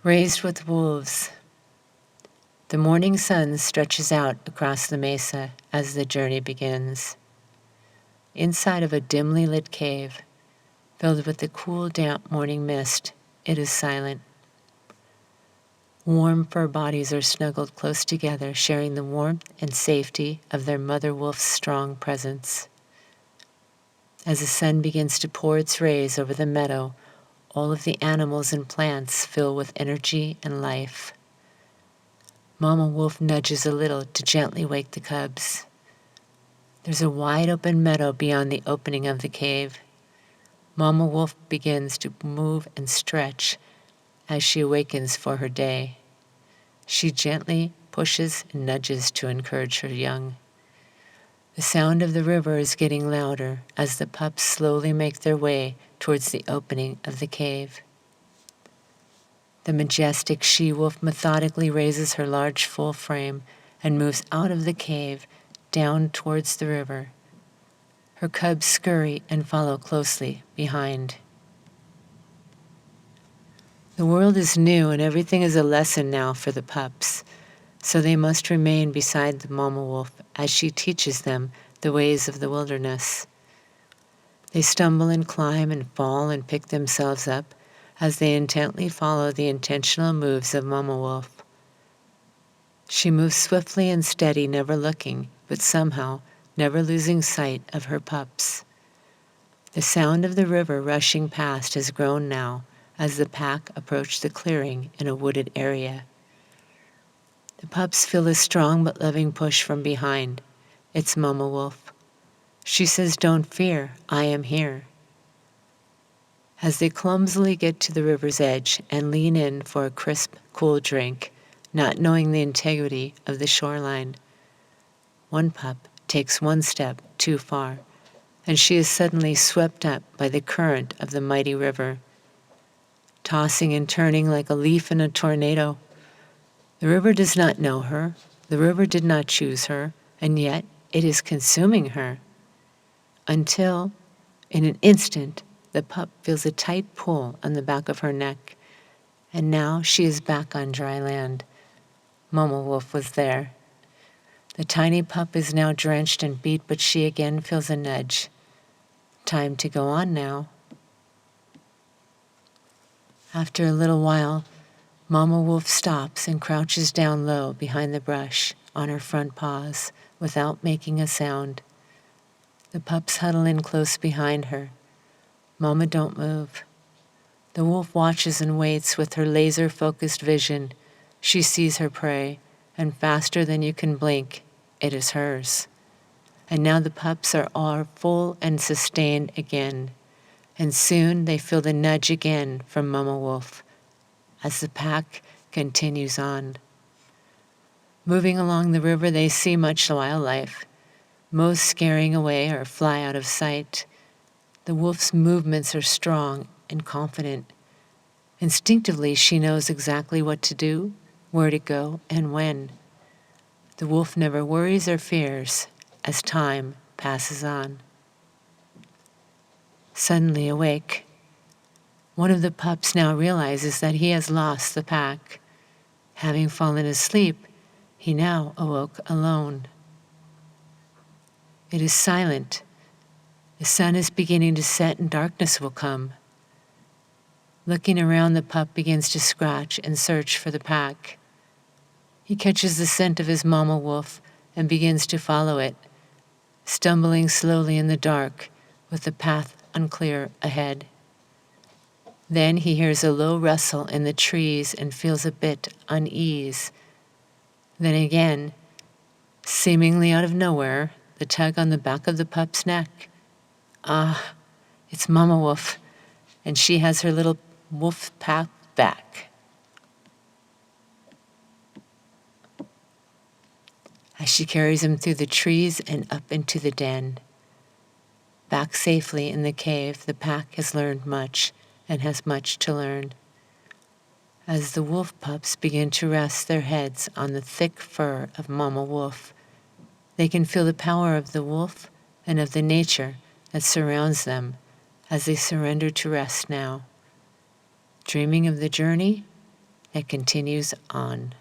Raised with wolves. The morning sun stretches out across the mesa as the journey begins. Inside of a dimly lit cave, filled with the cool, damp morning mist, it is silent. Warm fur bodies are snuggled close together, sharing the warmth and safety of their mother wolf's strong presence. As the sun begins to pour its rays over the meadow, all of the animals and plants fill with energy and life. Mama Wolf nudges a little to gently wake the cubs. There's a wide open meadow beyond the opening of the cave. Mama Wolf begins to move and stretch as she awakens for her day. She gently pushes and nudges to encourage her young. The sound of the river is getting louder as the pups slowly make their way towards the opening of the cave. The majestic she-wolf methodically raises her large full frame and moves out of the cave down towards the river. Her cubs scurry and follow closely behind. The world is new and everything is a lesson now for the pups, so they must remain beside the mama wolf as she teaches them the ways of the wilderness. They stumble and climb and fall and pick themselves up as they intently follow the intentional moves of Mama Wolf. She moves swiftly and steady, never looking, but somehow never losing sight of her pups. The sound of the river rushing past has grown now as the pack approach the clearing in a wooded area. The pups feel a strong but loving push from behind. It's Mama Wolf. She says, "Don't fear, I am here." As they clumsily get to the river's edge and lean in for a crisp, cool drink, not knowing the integrity of the shoreline, one pup takes one step too far, and she is suddenly swept up by the current of the mighty river, tossing and turning like a leaf in a tornado. The river does not know her, the river did not choose her, and yet it is consuming her. Until, in an instant, the pup feels a tight pull on the back of her neck, and now she is back on dry land. Mama Wolf was there. The tiny pup is now drenched and beat, but she again feels a nudge. Time to go on now. After a little while, Mama Wolf stops and crouches down low behind the brush on her front paws without making a sound. The pups huddle in close behind her. Mama don't move. The wolf watches and waits with her laser-focused vision. She sees her prey, and faster than you can blink, it is hers. And now the pups are all full and sustained again, and soon they feel the nudge again from Mama Wolf as the pack continues on. Moving along the river, they see much wildlife, most scaring away or fly out of sight. The wolf's movements are strong and confident. Instinctively, she knows exactly what to do, where to go, and when. The wolf never worries or fears as time passes on. Suddenly awake, one of the pups now realizes that he has lost the pack. Having fallen asleep, he now awoke alone. It is silent. The sun is beginning to set and darkness will come. Looking around, the pup begins to scratch and search for the pack. He catches the scent of his mama wolf and begins to follow it, stumbling slowly in the dark with the path unclear ahead. Then he hears a low rustle in the trees and feels a bit unease. Then again, seemingly out of nowhere, the tug on the back of the pup's neck. Ah, it's Mama Wolf, and she has her little wolf pack back. As she carries him through the trees and up into the den. Back safely in the cave, the pack has learned much and has much to learn. As the wolf pups begin to rest their heads on the thick fur of Mama Wolf, they can feel the power of the wolf and of the nature that surrounds them as they surrender to rest now. Dreaming of the journey? that continues on.